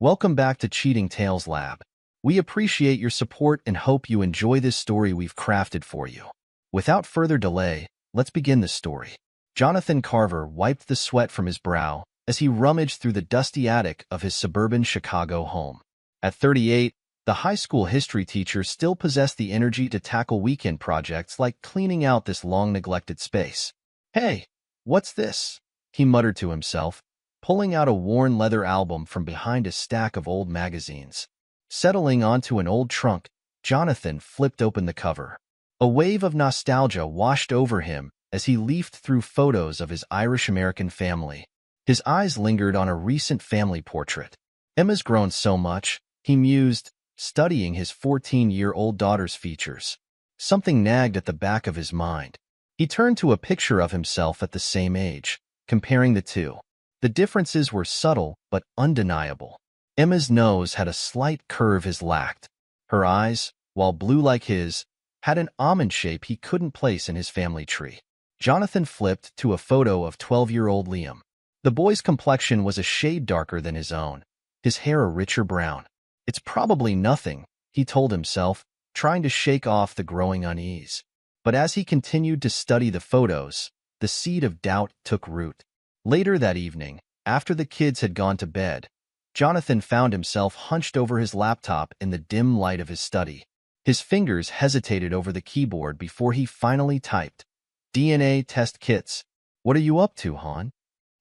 Welcome back to Cheating Tales Lab. We appreciate your support and hope you enjoy this story we've crafted for you. Without further delay, let's begin the story. Jonathan Carver wiped the sweat from his brow as he rummaged through the dusty attic of his suburban Chicago home. At 38, the high school history teacher still possessed the energy to tackle weekend projects like cleaning out this long-neglected space. "Hey, what's this?" he muttered to himself, pulling out a worn leather album from behind a stack of old magazines. Settling onto an old trunk, Jonathan flipped open the cover. A wave of nostalgia washed over him as he leafed through photos of his Irish-American family. His eyes lingered on a recent family portrait. "Emma's grown so much," he mused, studying his 14-year-old daughter's features. Something nagged at the back of his mind. He turned to a picture of himself at the same age, comparing the two. The differences were subtle but undeniable. Emma's nose had a slight curve his lacked. Her eyes, while blue like his, had an almond shape he couldn't place in his family tree. Jonathan flipped to a photo of 12-year-old Liam. The boy's complexion was a shade darker than his own, his hair a richer brown. "It's probably nothing," he told himself, trying to shake off the growing unease. But as he continued to study the photos, the seed of doubt took root. Later that evening, after the kids had gone to bed, Jonathan found himself hunched over his laptop in the dim light of his study. His fingers hesitated over the keyboard before he finally typed, "DNA test kits. What are you up to, hon?"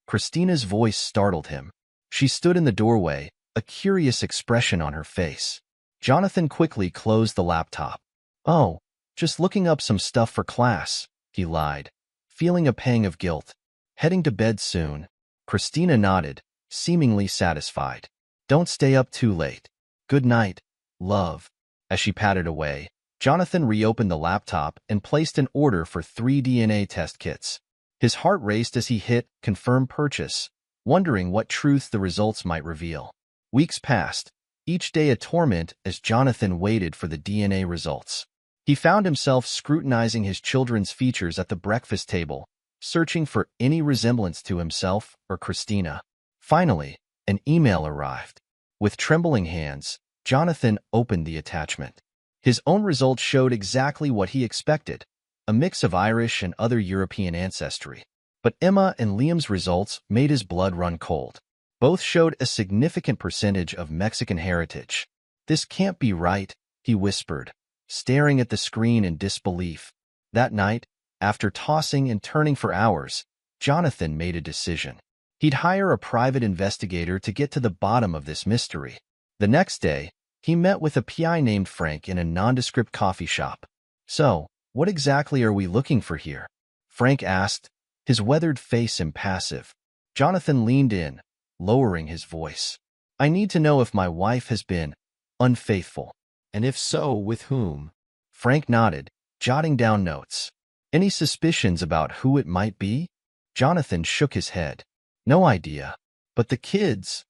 Christina's voice startled him. She stood in the doorway, a curious expression on her face. Jonathan quickly closed the laptop. "Oh, just looking up some stuff for class," he lied, feeling a pang of guilt. "Heading to bed soon." Christina nodded, seemingly satisfied. "Don't stay up too late. Good night, love." As she patted away, Jonathan reopened the laptop and placed an order for 3 DNA test kits. His heart raced as he hit confirm purchase, wondering what truths the results might reveal. Weeks passed, each day a torment as Jonathan waited for the DNA results. He found himself scrutinizing his children's features at the breakfast table, searching for any resemblance to himself or Christina. Finally, an email arrived. With trembling hands, Jonathan opened the attachment. His own results showed exactly what he expected, a mix of Irish and other European ancestry. But Emma and Liam's results made his blood run cold. Both showed a significant percentage of Mexican heritage. "This can't be right," he whispered, staring at the screen in disbelief. That night, after tossing and turning for hours, Jonathan made a decision. He'd hire a private investigator to get to the bottom of this mystery. The next day, he met with a PI named Frank in a nondescript coffee shop. "So, what exactly are we looking for here?" Frank asked, his weathered face impassive. Jonathan leaned in, lowering his voice. "I need to know if my wife has been unfaithful, and if so, with whom." Frank nodded, jotting down notes. "Any suspicions about who it might be?" Jonathan shook his head. "No idea. But the kids,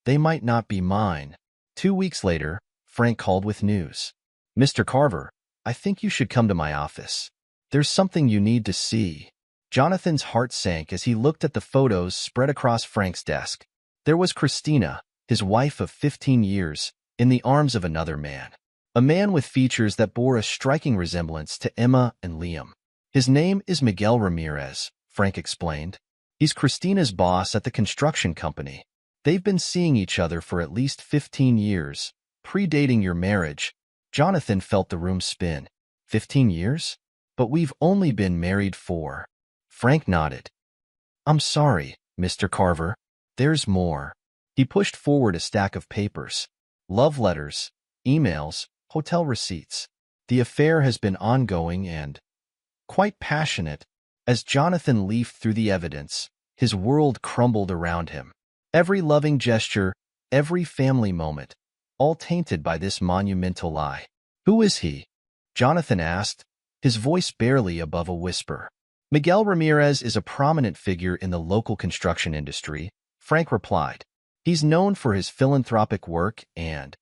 they might not be mine." 2 weeks later, Frank called with news. "Mr. Carver, I think you should come to my office. There's something you need to see." Jonathan's heart sank as he looked at the photos spread across Frank's desk. There was Christina, his wife of 15 years, in the arms of another man. A man with features that bore a striking resemblance to Emma and Liam. "His name is Miguel Ramirez," Frank explained. "He's Christina's boss at the construction company. They've been seeing each other for at least 15 years, predating your marriage." Jonathan felt the room spin. 15 years? But we've only been married 4. Frank nodded. "I'm sorry, Mr. Carver. There's more." He pushed forward a stack of papers. Love letters, emails, hotel receipts. The affair has been ongoing and quite passionate. As Jonathan leafed through the evidence, his world crumbled around him. Every loving gesture, every family moment, all tainted by this monumental lie. "Who is he?" Jonathan asked, his voice barely above a whisper. "Miguel Ramirez is a prominent figure in the local construction industry," Frank replied. "He's known for his philanthropic work and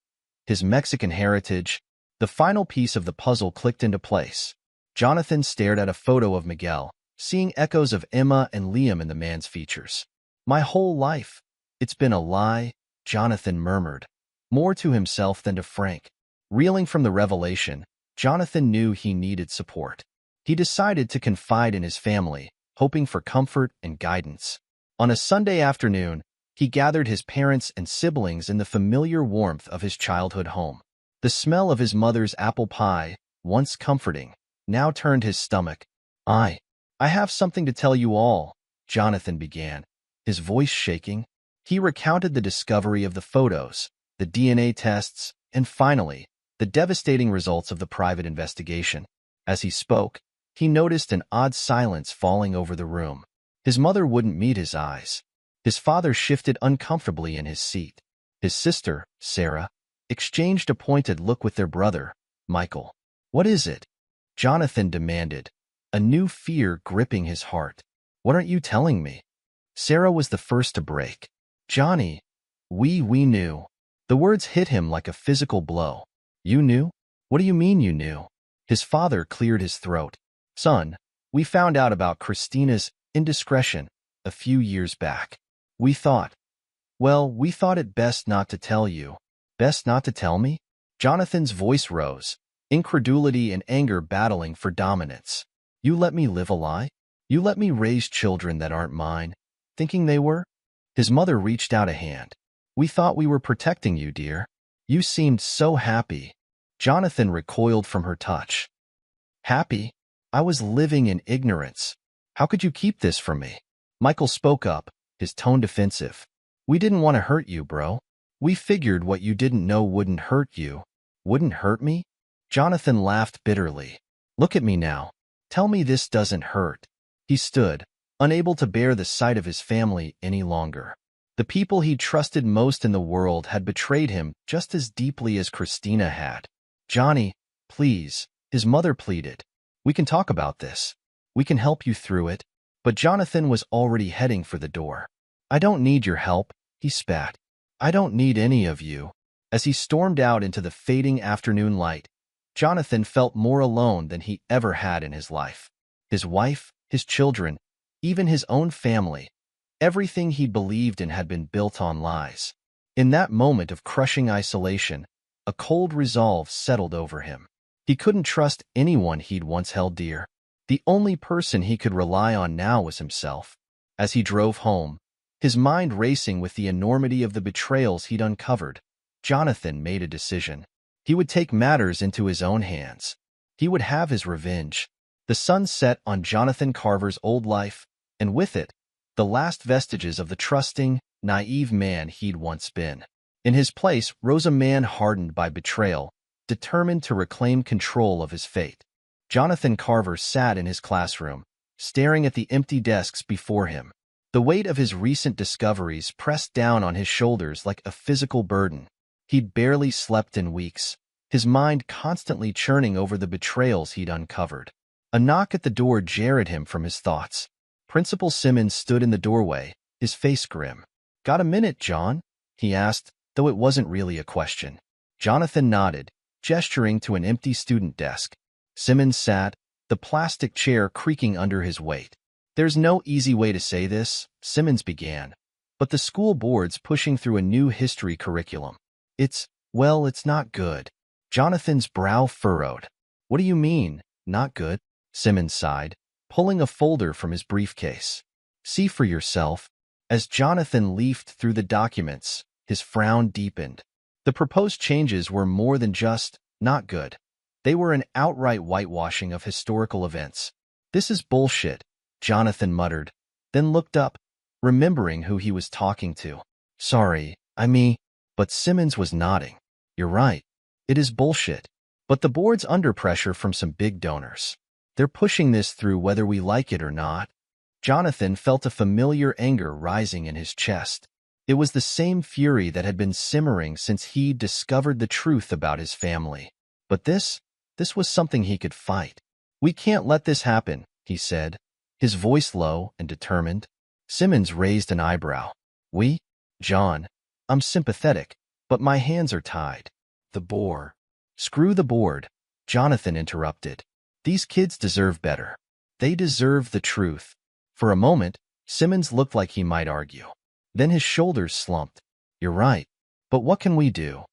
his Mexican heritage." The final piece of the puzzle clicked into place. Jonathan stared at a photo of Miguel, seeing echoes of Emma and Liam in the man's features. "My whole life, it's been a lie," Jonathan murmured, more to himself than to Frank. Reeling from the revelation, Jonathan knew he needed support. He decided to confide in his family, hoping for comfort and guidance. On a Sunday afternoon, he gathered his parents and siblings in the familiar warmth of his childhood home. The smell of his mother's apple pie, once comforting, now turned his stomach. I have something to tell you all, Jonathan began, his voice shaking. He recounted the discovery of the photos, the DNA tests, and finally, the devastating results of the private investigation. As he spoke, he noticed an odd silence falling over the room. His mother wouldn't meet his eyes. His father shifted uncomfortably in his seat. His sister, Sarah, exchanged a pointed look with their brother, Michael. What is it? Jonathan demanded, a new fear gripping his heart. What aren't you telling me? Sarah was the first to break. Johnny, we knew. The words hit him like a physical blow. You knew? What do you mean you knew? His father cleared his throat. Son, we found out about Christina's indiscretion a few years back. We thought it best not to tell you. Best not to tell me? Jonathan's voice rose, incredulity and anger battling for dominance. You let me live a lie? You let me raise children that aren't mine, thinking they were? His mother reached out a hand. We thought we were protecting you, dear. You seemed so happy. Jonathan recoiled from her touch. Happy? I was living in ignorance. How could you keep this from me? Michael spoke up, his tone defensive. We didn't want to hurt you, bro. We figured what you didn't know wouldn't hurt you. Wouldn't hurt me? Jonathan laughed bitterly. Look at me now. Tell me this doesn't hurt. He stood, unable to bear the sight of his family any longer. The people he trusted most in the world had betrayed him just as deeply as Christina had. Johnny, please, his mother pleaded. We can talk about this. We can help you through it. But Jonathan was already heading for the door. I don't need your help, he spat. I don't need any of you. As he stormed out into the fading afternoon light, Jonathan felt more alone than he ever had in his life. His wife, his children, even his own family, everything he believed in had been built on lies. In that moment of crushing isolation, a cold resolve settled over him. He couldn't trust anyone he'd once held dear. The only person he could rely on now was himself. As he drove home, his mind racing with the enormity of the betrayals he'd uncovered, Jonathan made a decision. He would take matters into his own hands. He would have his revenge. The sun set on Jonathan Carver's old life, and with it, the last vestiges of the trusting, naive man he'd once been. In his place rose a man hardened by betrayal, determined to reclaim control of his fate. Jonathan Carver sat in his classroom, staring at the empty desks before him. The weight of his recent discoveries pressed down on his shoulders like a physical burden. He'd barely slept in weeks, his mind constantly churning over the betrayals he'd uncovered. A knock at the door jarred him from his thoughts. Principal Simmons stood in the doorway, his face grim. Got a minute, John? He asked, though it wasn't really a question. Jonathan nodded, gesturing to an empty student desk. Simmons sat, the plastic chair creaking under his weight. There's no easy way to say this, Simmons began, but the school board's pushing through a new history curriculum. It's not good. Jonathan's brow furrowed. What do you mean, not good? Simmons sighed, pulling a folder from his briefcase. See for yourself. As Jonathan leafed through the documents, his frown deepened. The proposed changes were more than just not good. They were an outright whitewashing of historical events. This is bullshit, Jonathan muttered, then looked up, remembering who he was talking to. Sorry, but Simmons was nodding. You're right. It is bullshit. But the board's under pressure from some big donors. They're pushing this through whether we like it or not. Jonathan felt a familiar anger rising in his chest. It was the same fury that had been simmering since he'd discovered the truth about his family. But this was something he could fight. We can't let this happen, he said, his voice low and determined. Simmons raised an eyebrow. We? John, I'm sympathetic, but my hands are tied. The board. Screw the board, Jonathan interrupted. These kids deserve better. They deserve the truth. For a moment, Simmons looked like he might argue. Then his shoulders slumped. You're right. But what can we do?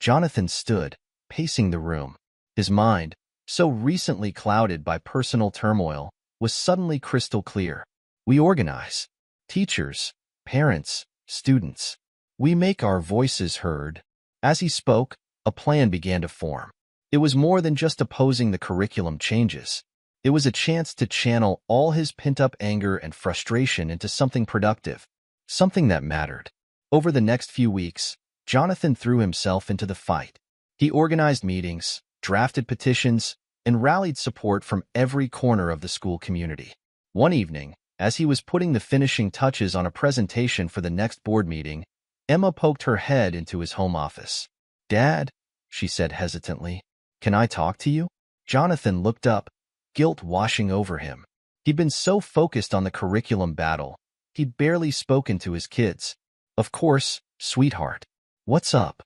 Jonathan stood, pacing the room. His mind, so recently clouded by personal turmoil, was suddenly crystal clear. We organize. Teachers, parents, students. We make our voices heard. As he spoke, a plan began to form. It was more than just opposing the curriculum changes. It was a chance to channel all his pent-up anger and frustration into something productive, something that mattered. Over the next few weeks, Jonathan threw himself into the fight. He organized meetings, drafted petitions, and rallied support from every corner of the school community. One evening, as he was putting the finishing touches on a presentation for the next board meeting, Emma poked her head into his home office. "Dad," she said hesitantly, "can I talk to you?" Jonathan looked up, guilt washing over him. He'd been so focused on the curriculum battle, he'd barely spoken to his kids. "Of course, sweetheart. What's up?"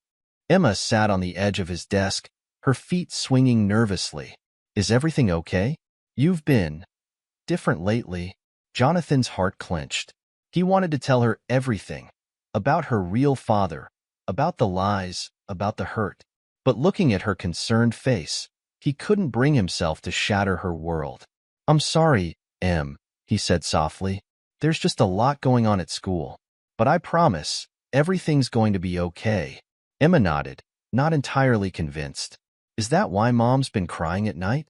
Emma sat on the edge of his desk, her feet swinging nervously. "Is everything okay? You've been different lately." Jonathan's heart clenched. He wanted to tell her everything, about her real father, about the lies, about the hurt. But looking at her concerned face, he couldn't bring himself to shatter her world. "I'm sorry, Em," he said softly. "There's just a lot going on at school. But I promise, everything's going to be okay." Emma nodded, not entirely convinced. "Is that why Mom's been crying at night?"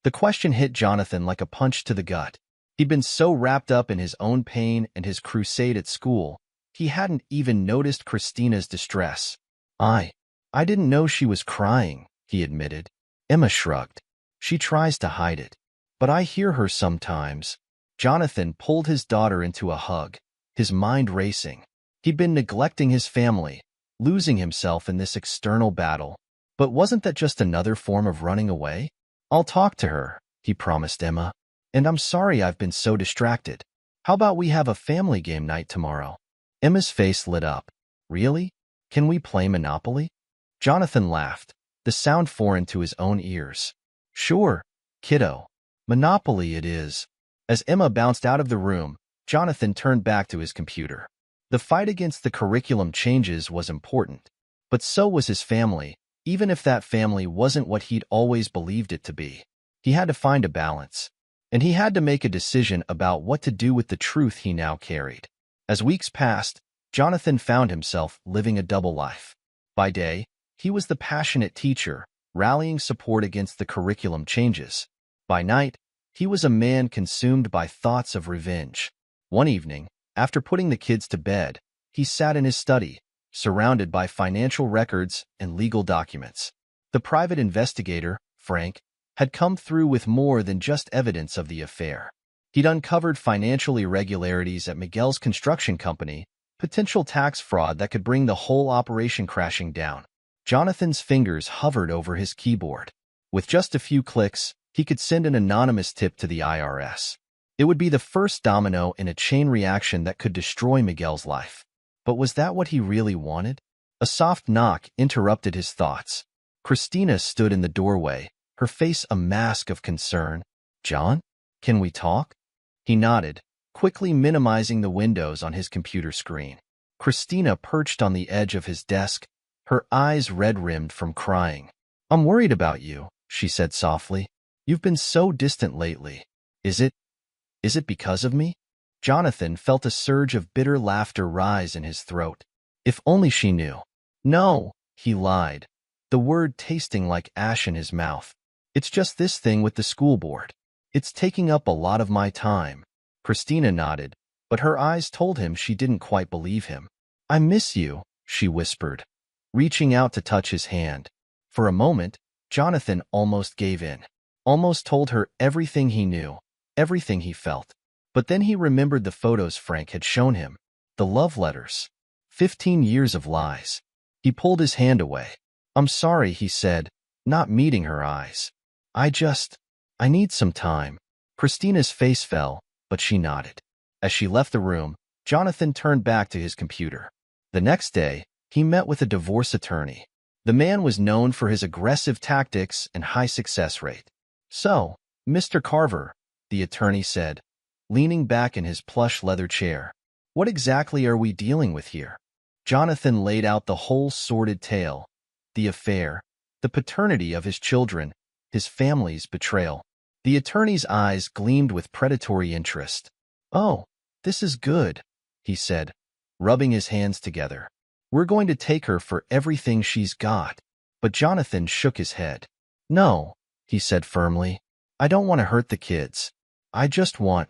The question hit Jonathan like a punch to the gut. He'd been so wrapped up in his own pain and his crusade at school, he hadn't even noticed Christina's distress. I didn't know she was crying," he admitted. Emma shrugged. "She tries to hide it. But I hear her sometimes." Jonathan pulled his daughter into a hug, his mind racing. He'd been neglecting his family, losing himself in this external battle. But wasn't that just another form of running away? "I'll talk to her," he promised Emma. "And I'm sorry I've been so distracted. How about we have a family game night tomorrow?" Emma's face lit up. "Really? Can we play Monopoly?" Jonathan laughed, the sound foreign to his own ears. "Sure, kiddo. Monopoly it is." As Emma bounced out of the room, Jonathan turned back to his computer. The fight against the curriculum changes was important, but so was his family, even if that family wasn't what he'd always believed it to be. He had to find a balance, and he had to make a decision about what to do with the truth he now carried. As weeks passed, Jonathan found himself living a double life. By day, he was the passionate teacher, rallying support against the curriculum changes. By night, he was a man consumed by thoughts of revenge. One evening, after putting the kids to bed, he sat in his study, surrounded by financial records and legal documents. The private investigator, Frank, had come through with more than just evidence of the affair. He'd uncovered financial irregularities at Miguel's construction company, potential tax fraud that could bring the whole operation crashing down. Jonathan's fingers hovered over his keyboard. With just a few clicks, he could send an anonymous tip to the IRS. It would be the first domino in a chain reaction that could destroy Miguel's life. But was that what he really wanted? A soft knock interrupted his thoughts. Christina stood in the doorway, her face a mask of concern. "John, can we talk?" He nodded, quickly minimizing the windows on his computer screen. Christina perched on the edge of his desk, her eyes red-rimmed from crying. "I'm worried about you," she said softly. "You've been so distant lately. Is it because of me?" Jonathan felt a surge of bitter laughter rise in his throat. If only she knew. "No," he lied, the word tasting like ash in his mouth. "It's just this thing with the school board. It's taking up a lot of my time." Christina nodded, but her eyes told him she didn't quite believe him. "I miss you," she whispered, reaching out to touch his hand. For a moment, Jonathan almost gave in, almost told her everything he knew, everything he felt. But then he remembered the photos Frank had shown him, the love letters. 15 years of lies. He pulled his hand away. "I'm sorry," he said, not meeting her eyes. I need some time." Christina's face fell, but she nodded. As she left the room, Jonathan turned back to his computer. The next day, he met with a divorce attorney. The man was known for his aggressive tactics and high success rate. "So, Mr. Carver," the attorney said, leaning back in his plush leather chair, "what exactly are we dealing with here?" Jonathan laid out the whole sordid tale, the affair, the paternity of his children, his family's betrayal. The attorney's eyes gleamed with predatory interest. "Oh, this is good," he said, rubbing his hands together. "We're going to take her for everything she's got." But Jonathan shook his head. "No," he said firmly. "I don't want to hurt the kids. I just want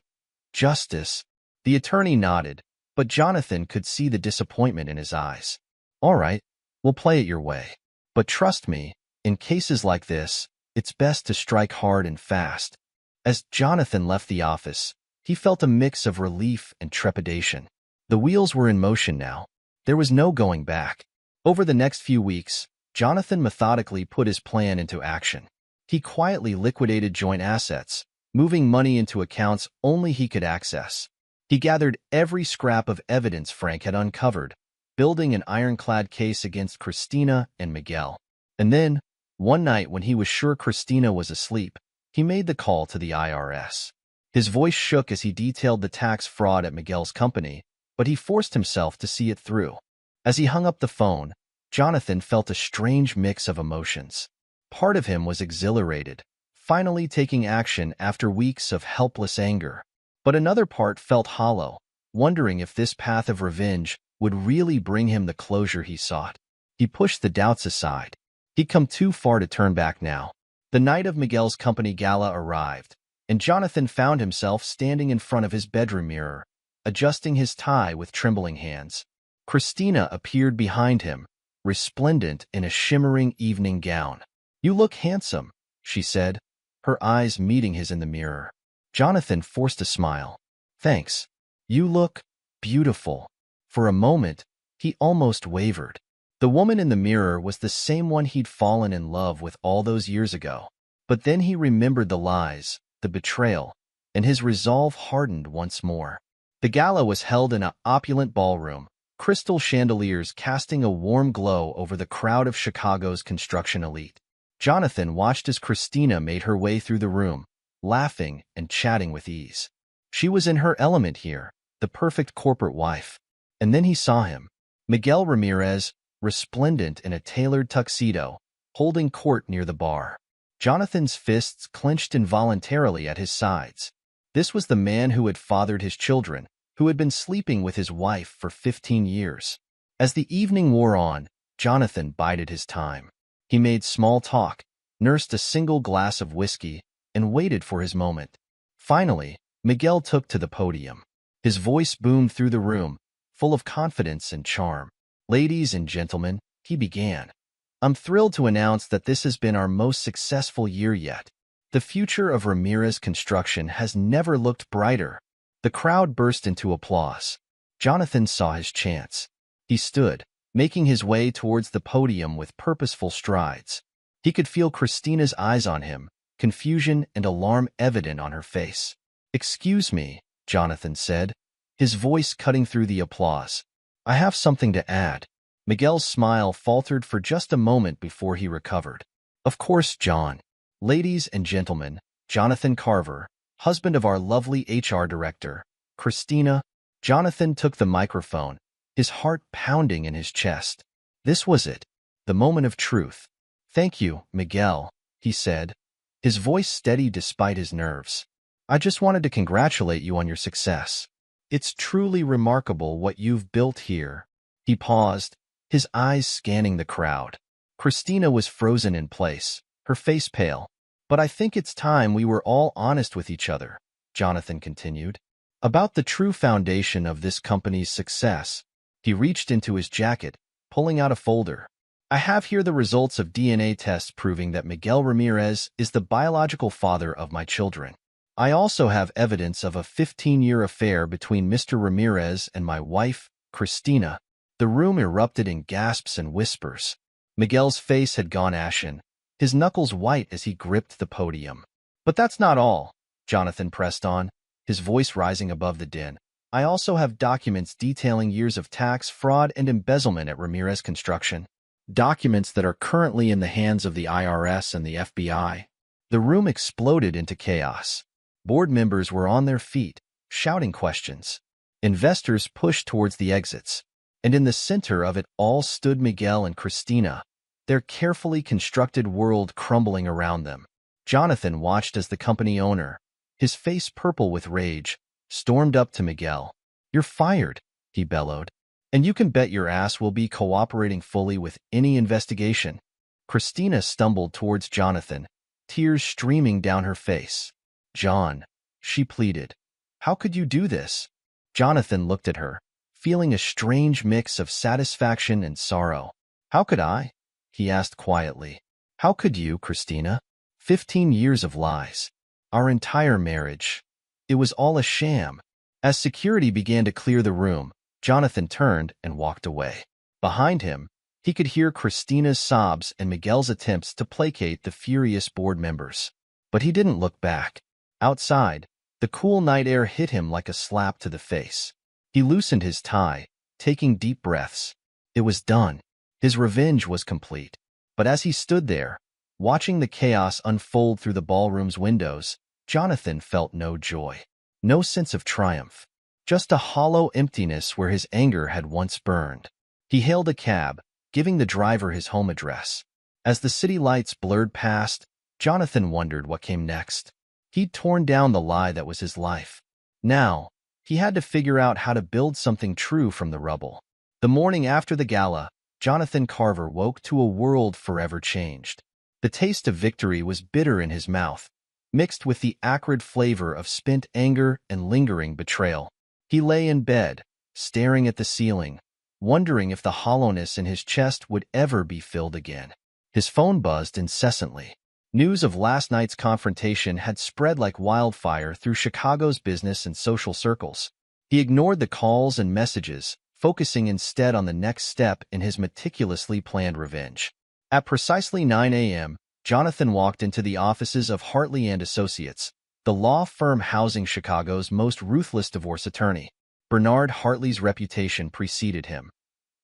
justice." The attorney nodded, but Jonathan could see the disappointment in his eyes. "All right, we'll play it your way. But trust me, in cases like this, it's best to strike hard and fast." As Jonathan left the office, he felt a mix of relief and trepidation. The wheels were in motion now. There was no going back. Over the next few weeks, Jonathan methodically put his plan into action. He quietly liquidated joint assets, moving money into accounts only he could access. He gathered every scrap of evidence Frank had uncovered, building an ironclad case against Christina and Miguel. And then, one night when he was sure Christina was asleep, he made the call to the IRS. His voice shook as he detailed the tax fraud at Miguel's company, but he forced himself to see it through. As he hung up the phone, Jonathan felt a strange mix of emotions. Part of him was exhilarated, finally taking action after weeks of helpless anger. But another part felt hollow, wondering if this path of revenge would really bring him the closure he sought. He pushed the doubts aside. He'd come too far to turn back now. The night of Miguel's company gala arrived, and Jonathan found himself standing in front of his bedroom mirror, adjusting his tie with trembling hands. Christina appeared behind him, resplendent in a shimmering evening gown. "You look handsome," she said, her eyes meeting his in the mirror. Jonathan forced a smile. "Thanks. You look beautiful." For a moment, he almost wavered. The woman in the mirror was the same one he'd fallen in love with all those years ago. But then he remembered the lies, the betrayal, and his resolve hardened once more. The gala was held in an opulent ballroom, crystal chandeliers casting a warm glow over the crowd of Chicago's construction elite. Jonathan watched as Christina made her way through the room, laughing and chatting with ease. She was in her element here, the perfect corporate wife. And then he saw him, Miguel Ramirez, resplendent in a tailored tuxedo, holding court near the bar. Jonathan's fists clenched involuntarily at his sides. This was the man who had fathered his children, who had been sleeping with his wife for 15 years. As the evening wore on, Jonathan bided his time. He made small talk, nursed a single glass of whiskey, and waited for his moment. Finally, Miguel took to the podium. His voice boomed through the room, full of confidence and charm. "Ladies and gentlemen," he began, "I'm thrilled to announce that this has been our most successful year yet. The future of Ramirez Construction has never looked brighter." The crowd burst into applause. Jonathan saw his chance. He stood, making his way towards the podium with purposeful strides. He could feel Christina's eyes on him, confusion and alarm evident on her face. "Excuse me," Jonathan said, his voice cutting through the applause. "I have something to add." Miguel's smile faltered for just a moment before he recovered. "Of course, John. Ladies and gentlemen, Jonathan Carver, husband of our lovely HR director, Christina." Jonathan took the microphone, his heart pounding in his chest. This was it, the moment of truth. "Thank you, Miguel," he said, his voice steady despite his nerves. "I just wanted to congratulate you on your success. It's truly remarkable what you've built here." He paused, his eyes scanning the crowd. Christina was frozen in place, her face pale. "But I think it's time we were all honest with each other," Jonathan continued, "about the true foundation of this company's success." He reached into his jacket, pulling out a folder. "I have here the results of DNA tests proving that Miguel Ramirez is the biological father of my children. I also have evidence of a 15-year affair between Mr. Ramirez and my wife, Christina." The room erupted in gasps and whispers. Miguel's face had gone ashen, his knuckles white as he gripped the podium. "But that's not all," Jonathan pressed on, his voice rising above the din. "I also have documents detailing years of tax fraud and embezzlement at Ramirez Construction. Documents that are currently in the hands of the IRS and the FBI." The room exploded into chaos. Board members were on their feet, shouting questions. Investors pushed towards the exits. and in the center of it all stood Miguel and Christina, their carefully constructed world crumbling around them. Jonathan watched as the company owner, his face purple with rage, stormed up to Miguel. "You're fired," he bellowed. "And you can bet your ass we'll be cooperating fully with any investigation." Christina stumbled towards Jonathan, tears streaming down her face. "John," she pleaded, "how could you do this?" Jonathan looked at her, feeling a strange mix of satisfaction and sorrow. "How could I?" he asked quietly. "How could you, Christina? 15 years of lies. Our entire marriage. It was all a sham." As security began to clear the room, Jonathan turned and walked away. Behind him, he could hear Christina's sobs and Miguel's attempts to placate the furious board members. But he didn't look back. Outside, the cool night air hit him like a slap to the face. He loosened his tie, taking deep breaths. It was done. His revenge was complete. But as he stood there, watching the chaos unfold through the ballroom's windows, Jonathan felt no joy, no sense of triumph, just a hollow emptiness where his anger had once burned. He hailed a cab, giving the driver his home address. As the city lights blurred past, Jonathan wondered what came next. He'd torn down the lie that was his life. Now, he had to figure out how to build something true from the rubble. The morning after the gala, Jonathan Carver woke to a world forever changed. The taste of victory was bitter in his mouth, mixed with the acrid flavor of spent anger and lingering betrayal. He lay in bed, staring at the ceiling, wondering if the hollowness in his chest would ever be filled again. His phone buzzed incessantly. News of last night's confrontation had spread like wildfire through Chicago's business and social circles. He ignored the calls and messages, focusing instead on the next step in his meticulously planned revenge. At precisely 9 a.m., Jonathan walked into the offices of Hartley & Associates, the law firm housing Chicago's most ruthless divorce attorney. Bernard Hartley's reputation preceded him.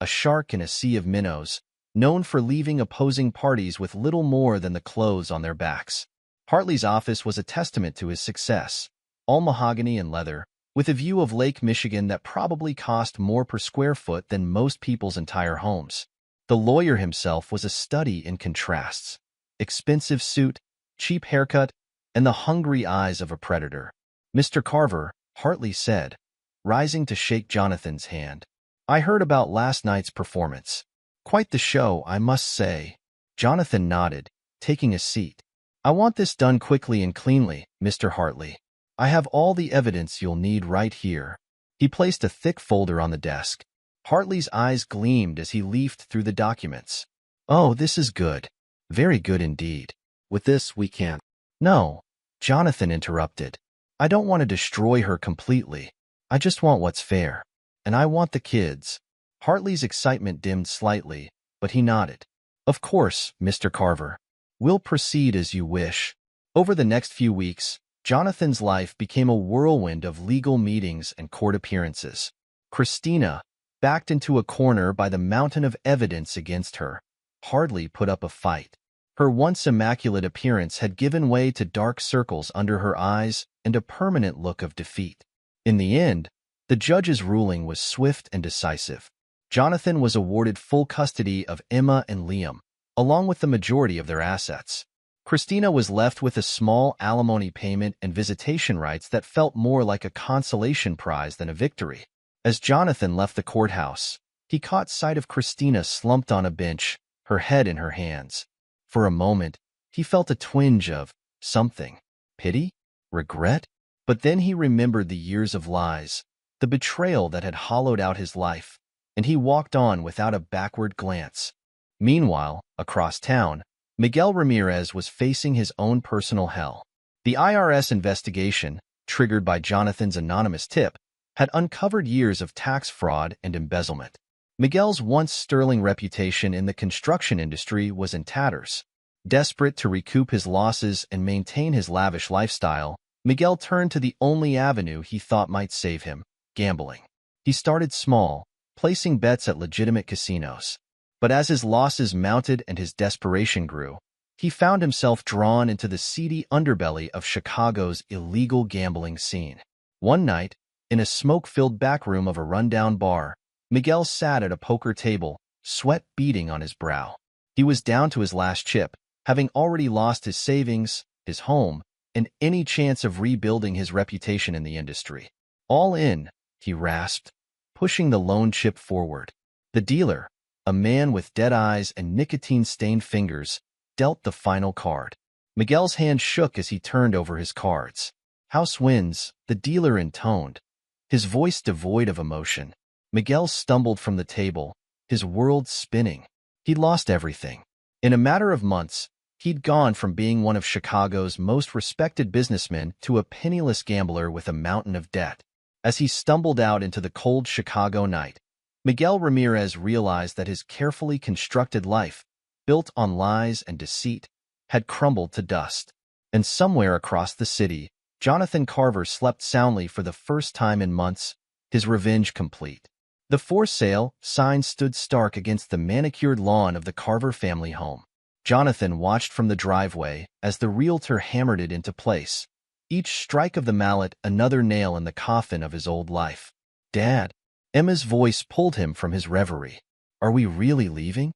A shark in a sea of minnows, known for leaving opposing parties with little more than the clothes on their backs. Hartley's office was a testament to his success, all mahogany and leather, with a view of Lake Michigan that probably cost more per square foot than most people's entire homes. The lawyer himself was a study in contrasts. Expensive suit, cheap haircut, and the hungry eyes of a predator. "Mr. Carver," Hartley said, rising to shake Jonathan's hand. "I heard about last night's performance. Quite the show, I must say." Jonathan nodded, taking a seat. "I want this done quickly and cleanly, Mr. Hartley. I have all the evidence you'll need right here." He placed a thick folder on the desk. Hartley's eyes gleamed as he leafed through the documents. "Oh, this is good. Very good indeed. With this, we can't—" "No," Jonathan interrupted. "I don't want to destroy her completely. I just want what's fair. And I want the kids." Hartley's excitement dimmed slightly, but he nodded. "Of course, Mr. Carver. We'll proceed as you wish." Over the next few weeks, Jonathan's life became a whirlwind of legal meetings and court appearances. Christina, backed into a corner by the mountain of evidence against her, hardly put up a fight. Her once immaculate appearance had given way to dark circles under her eyes and a permanent look of defeat. In the end, the judge's ruling was swift and decisive. Jonathan was awarded full custody of Emma and Liam, along with the majority of their assets. Christina was left with a small alimony payment and visitation rights that felt more like a consolation prize than a victory. As Jonathan left the courthouse, he caught sight of Christina slumped on a bench, her head in her hands. For a moment, he felt a twinge of something. Pity? Regret? But then he remembered the years of lies, the betrayal that had hollowed out his life, and he walked on without a backward glance. Meanwhile, across town, Miguel Ramirez was facing his own personal hell. The IRS investigation, triggered by Jonathan's anonymous tip, had uncovered years of tax fraud and embezzlement. Miguel's once sterling reputation in the construction industry was in tatters. Desperate to recoup his losses and maintain his lavish lifestyle, Miguel turned to the only avenue he thought might save him: gambling. He started small, placing bets at legitimate casinos. But as his losses mounted and his desperation grew, he found himself drawn into the seedy underbelly of Chicago's illegal gambling scene. One night, in a smoke-filled back room of a rundown bar, Miguel sat at a poker table, sweat beading on his brow. He was down to his last chip, having already lost his savings, his home, and any chance of rebuilding his reputation in the industry. All in, he rasped, pushing the lone chip forward. The dealer, a man with dead eyes and nicotine-stained fingers, dealt the final card. Miguel's hand shook as he turned over his cards. "House wins," the dealer intoned, his voice devoid of emotion. Miguel stumbled from the table, his world spinning. He'd lost everything. In a matter of months, he'd gone from being one of Chicago's most respected businessmen to a penniless gambler with a mountain of debt. As he stumbled out into the cold Chicago night, Miguel Ramirez realized that his carefully constructed life, built on lies and deceit, had crumbled to dust. And somewhere across the city, Jonathan Carver slept soundly for the first time in months, his revenge complete. The for sale sign stood stark against the manicured lawn of the Carver family home. Jonathan watched from the driveway as the realtor hammered it into place, each strike of the mallet another nail in the coffin of his old life. "Dad," Emma's voice pulled him from his reverie. "Are we really leaving?"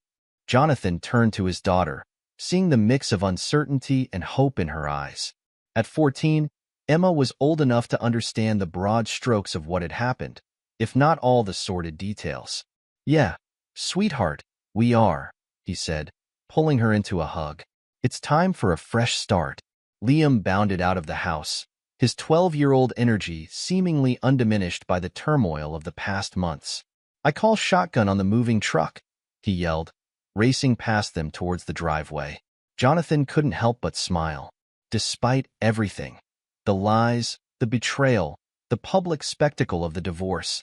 Jonathan turned to his daughter, seeing the mix of uncertainty and hope in her eyes. At 14, Emma was old enough to understand the broad strokes of what had happened, if not all the sordid details. "Yeah, sweetheart, we are," he said, pulling her into a hug. "It's time for a fresh start." Liam bounded out of the house, his 12-year-old energy seemingly undiminished by the turmoil of the past months. "I call shotgun on the moving truck," he yelled, racing past them towards the driveway. Jonathan couldn't help but smile. Despite everything, the lies, the betrayal, the public spectacle of the divorce,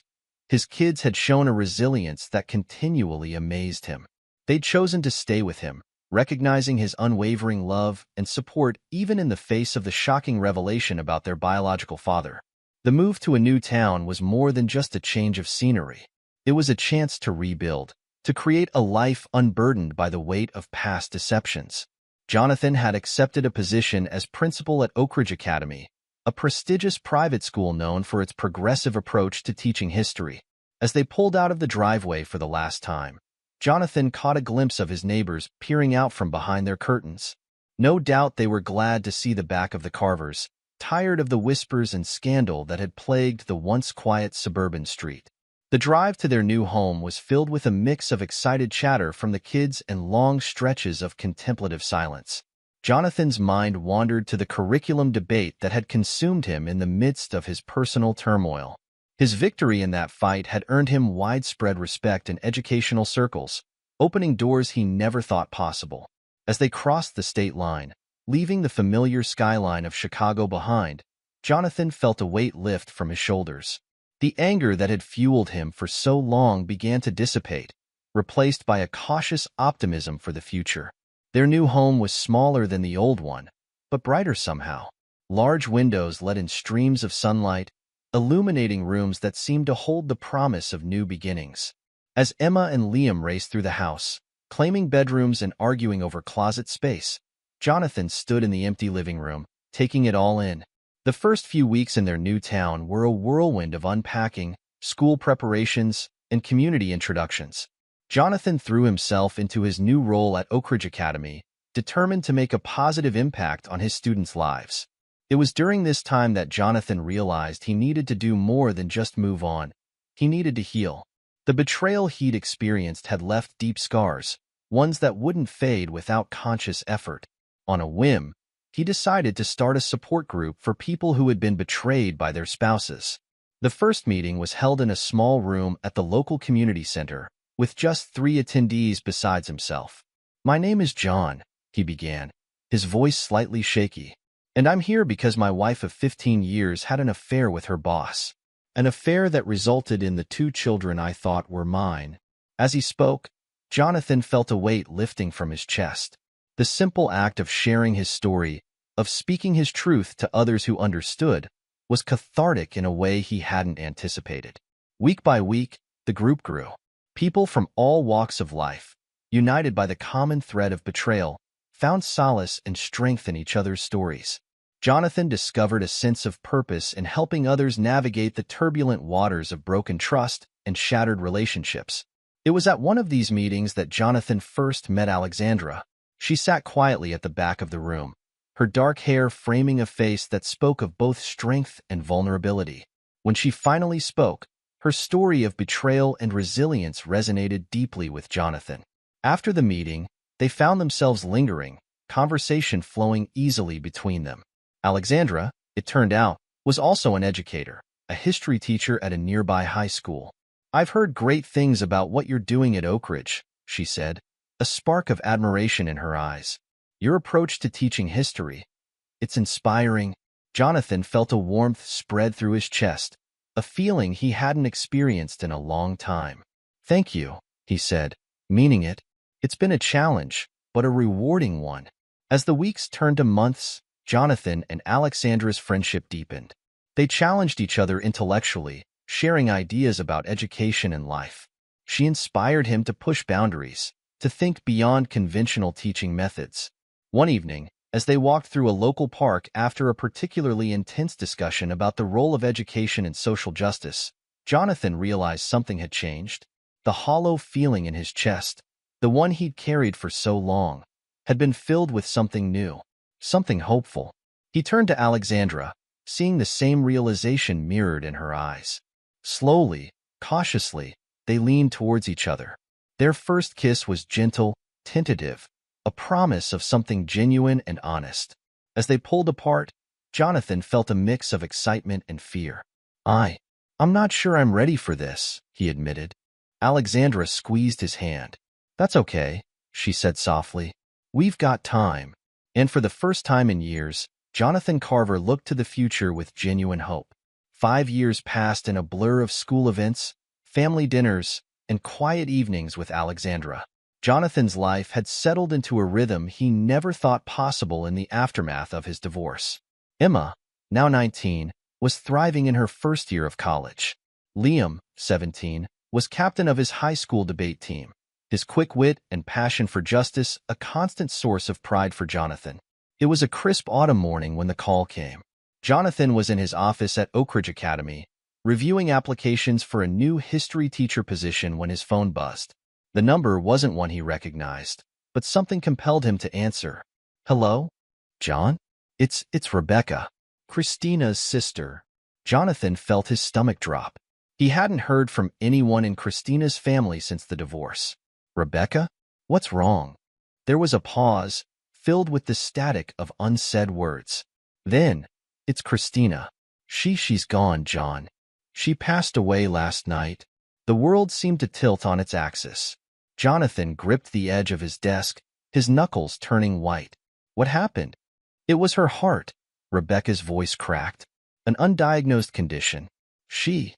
his kids had shown a resilience that continually amazed him. They'd chosen to stay with him, recognizing his unwavering love and support even in the face of the shocking revelation about their biological father. The move to a new town was more than just a change of scenery. It was a chance to rebuild, to create a life unburdened by the weight of past deceptions. Jonathan had accepted a position as principal at Oak Ridge Academy, a prestigious private school known for its progressive approach to teaching history. As they pulled out of the driveway for the last time, Jonathan caught a glimpse of his neighbors peering out from behind their curtains. No doubt they were glad to see the back of the Carvers, tired of the whispers and scandal that had plagued the once quiet suburban street. The drive to their new home was filled with a mix of excited chatter from the kids and long stretches of contemplative silence. Jonathan's mind wandered to the curriculum debate that had consumed him in the midst of his personal turmoil. His victory in that fight had earned him widespread respect in educational circles, opening doors he never thought possible. As they crossed the state line, leaving the familiar skyline of Chicago behind, Jonathan felt a weight lift from his shoulders. The anger that had fueled him for so long began to dissipate, replaced by a cautious optimism for the future. Their new home was smaller than the old one, but brighter somehow. Large windows let in streams of sunlight, illuminating rooms that seemed to hold the promise of new beginnings. As Emma and Liam raced through the house, claiming bedrooms and arguing over closet space, Jonathan stood in the empty living room, taking it all in. The first few weeks in their new town were a whirlwind of unpacking, school preparations, and community introductions. Jonathan threw himself into his new role at Oak Ridge Academy, determined to make a positive impact on his students' lives. It was during this time that Jonathan realized he needed to do more than just move on. He needed to heal. The betrayal he'd experienced had left deep scars, ones that wouldn't fade without conscious effort. On a whim, he decided to start a support group for people who had been betrayed by their spouses. The first meeting was held in a small room at the local community center, with just 3 attendees besides himself. "My name is John," he began, his voice slightly shaky. "And I'm here because my wife of 15 years had an affair with her boss. An affair that resulted in the 2 children I thought were mine." As he spoke, Jonathan felt a weight lifting from his chest. The simple act of sharing his story, of speaking his truth to others who understood, was cathartic in a way he hadn't anticipated. Week by week, the group grew. People from all walks of life, united by the common thread of betrayal, found solace and strength in each other's stories. Jonathan discovered a sense of purpose in helping others navigate the turbulent waters of broken trust and shattered relationships. It was at one of these meetings that Jonathan first met Alexandra. She sat quietly at the back of the room, her dark hair framing a face that spoke of both strength and vulnerability. When she finally spoke, her story of betrayal and resilience resonated deeply with Jonathan. After the meeting, they found themselves lingering, conversation flowing easily between them. Alexandra, it turned out, was also an educator, a history teacher at a nearby high school. "I've heard great things about what you're doing at Oak Ridge," she said, a spark of admiration in her eyes. "Your approach to teaching history, it's inspiring." Jonathan felt a warmth spread through his chest, a feeling he hadn't experienced in a long time. "Thank you," he said, meaning it. "It's been a challenge, but a rewarding one." As the weeks turned to months, Jonathan and Alexandra's friendship deepened. They challenged each other intellectually, sharing ideas about education and life. She inspired him to push boundaries, to think beyond conventional teaching methods. One evening, as they walked through a local park after a particularly intense discussion about the role of education in social justice, Jonathan realized something had changed. The hollow feeling in his chest, the one he'd carried for so long, had been filled with something new, something hopeful. He turned to Alexandra, seeing the same realization mirrored in her eyes. Slowly, cautiously, they leaned towards each other. Their first kiss was gentle, tentative, a promise of something genuine and honest. As they pulled apart, Jonathan felt a mix of excitement and fear. I'm not sure I'm ready for this," he admitted. Alexandra squeezed his hand. "That's okay," she said softly. "We've got time." And for the first time in years, Jonathan Carver looked to the future with genuine hope. 5 years passed in a blur of school events, family dinners, and quiet evenings with Alexandra. Jonathan's life had settled into a rhythm he never thought possible in the aftermath of his divorce. Emma, now 19, was thriving in her first year of college. Liam, 17, was captain of his high school debate team, his quick wit and passion for justice a constant source of pride for Jonathan. It was a crisp autumn morning when the call came. Jonathan was in his office at Oak Ridge Academy, reviewing applications for a new history teacher position when his phone buzzed. The number wasn't one he recognized, but something compelled him to answer. "Hello? John? It's Rebecca, Christina's sister." Jonathan felt his stomach drop. He hadn't heard from anyone in Christina's family since the divorce. "Rebecca? What's wrong?" There was a pause, filled with the static of unsaid words. Then, "It's Christina. She's gone, John. She passed away last night." The world seemed to tilt on its axis. Jonathan gripped the edge of his desk, his knuckles turning white. "What happened?" "It was her heart," Rebecca's voice cracked. "An undiagnosed condition. She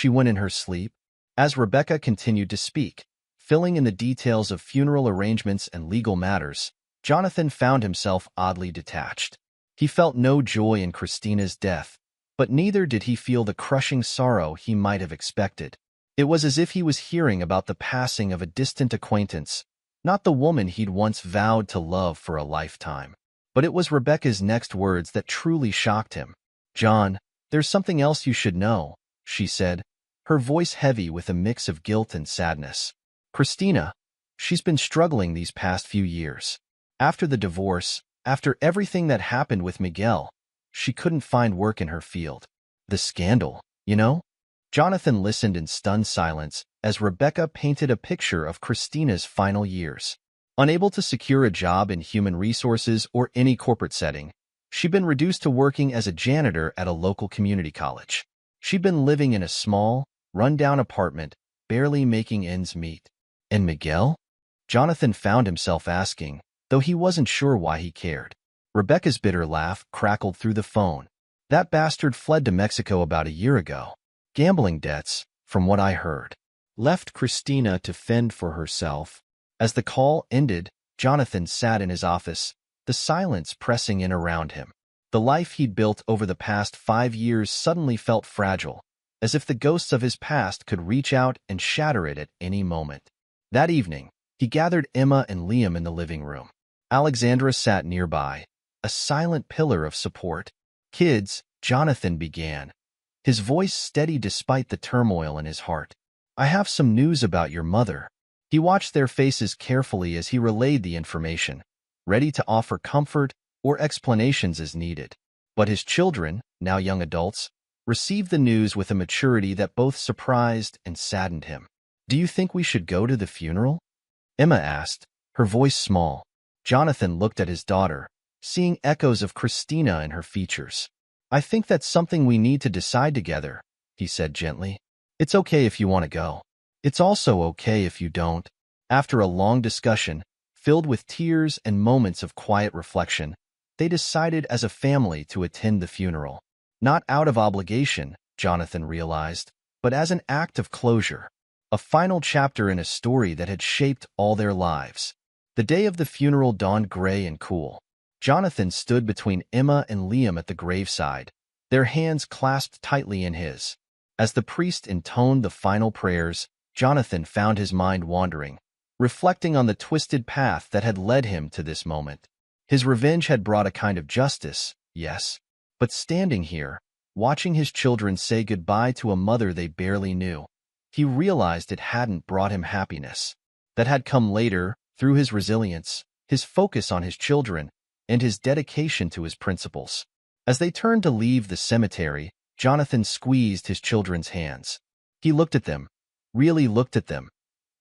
went in her sleep." As Rebecca continued to speak, filling in the details of funeral arrangements and legal matters, Jonathan found himself oddly detached. He felt no joy in Christina's death, but neither did he feel the crushing sorrow he might have expected. It was as if he was hearing about the passing of a distant acquaintance, not the woman he'd once vowed to love for a lifetime. But it was Rebecca's next words that truly shocked him. "John, there's something else you should know," she said, her voice heavy with a mix of guilt and sadness. "Christina, she's been struggling these past few years. After the divorce, after everything that happened with Miguel, she couldn't find work in her field. The scandal, you know?" Jonathan listened in stunned silence as Rebecca painted a picture of Christina's final years. Unable to secure a job in human resources or any corporate setting, she'd been reduced to working as a janitor at a local community college. She'd been living in a small, run-down apartment, barely making ends meet. And Miguel? Jonathan found himself asking, though he wasn't sure why he cared. Rebecca's bitter laugh crackled through the phone. "That bastard fled to Mexico about a year ago. Gambling debts, from what I heard. Left Christina to fend for herself." As the call ended, Jonathan sat in his office, the silence pressing in around him. The life he'd built over the past 5 years suddenly felt fragile, as if the ghosts of his past could reach out and shatter it at any moment. That evening, he gathered Emma and Liam in the living room. Alexandra sat nearby, a silent pillar of support. "Kids," Jonathan began, his voice steady despite the turmoil in his heart. "I have some news about your mother." He watched their faces carefully as he relayed the information, ready to offer comfort or explanations as needed. But his children, now young adults, received the news with a maturity that both surprised and saddened him. "Do you think we should go to the funeral?" Emma asked, her voice small. Jonathan looked at his daughter, seeing echoes of Christina in her features. "I think that's something we need to decide together," he said gently. "It's okay if you want to go. It's also okay if you don't." After a long discussion, filled with tears and moments of quiet reflection, they decided as a family to attend the funeral. Not out of obligation, Jonathan realized, but as an act of closure, a final chapter in a story that had shaped all their lives. The day of the funeral dawned gray and cool. Jonathan stood between Emma and Liam at the graveside, their hands clasped tightly in his. As the priest intoned the final prayers, Jonathan found his mind wandering, reflecting on the twisted path that had led him to this moment. His revenge had brought a kind of justice, yes, but standing here, watching his children say goodbye to a mother they barely knew, he realized it hadn't brought him happiness. That had come later, through his resilience, his focus on his children, and his dedication to his principles. As they turned to leave the cemetery, Jonathan squeezed his children's hands. He looked at them, really looked at them,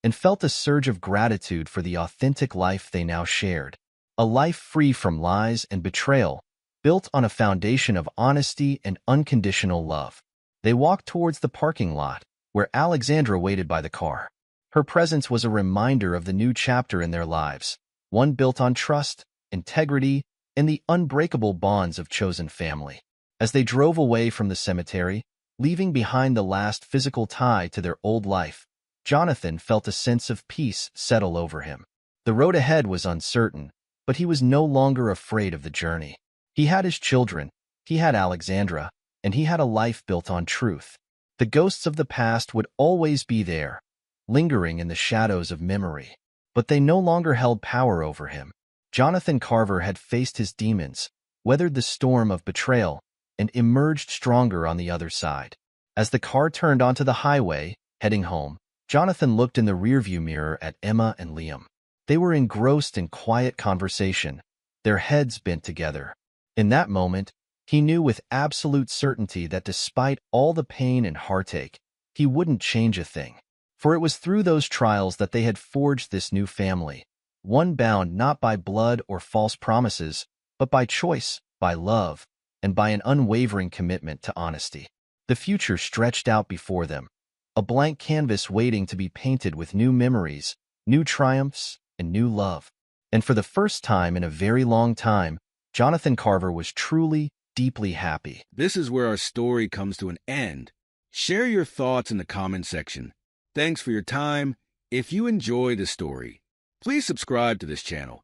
and felt a surge of gratitude for the authentic life they now shared. A life free from lies and betrayal, built on a foundation of honesty and unconditional love. They walked towards the parking lot, where Alexandra waited by the car. Her presence was a reminder of the new chapter in their lives, one built on trust, integrity, and the unbreakable bonds of chosen family. As they drove away from the cemetery, leaving behind the last physical tie to their old life, Jonathan felt a sense of peace settle over him. The road ahead was uncertain, but he was no longer afraid of the journey. He had his children, he had Alexandra, and he had a life built on truth. The ghosts of the past would always be there, lingering in the shadows of memory, but they no longer held power over him. Jonathan Carver had faced his demons, weathered the storm of betrayal, and emerged stronger on the other side. As the car turned onto the highway, heading home, Jonathan looked in the rearview mirror at Emma and Liam. They were engrossed in quiet conversation, their heads bent together. In that moment, he knew with absolute certainty that despite all the pain and heartache, he wouldn't change a thing. For it was through those trials that they had forged this new family, one bound not by blood or false promises, but by choice, by love, and by an unwavering commitment to honesty. The future stretched out before them, a blank canvas waiting to be painted with new memories, new triumphs, and new love. And for the first time in a very long time, Jonathan Carver was truly, deeply happy. This is where our story comes to an end. Share your thoughts in the comment section. Thanks for your time. If you enjoy the story, please subscribe to this channel.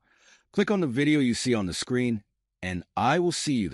Click on the video you see on the screen, and I will see you there.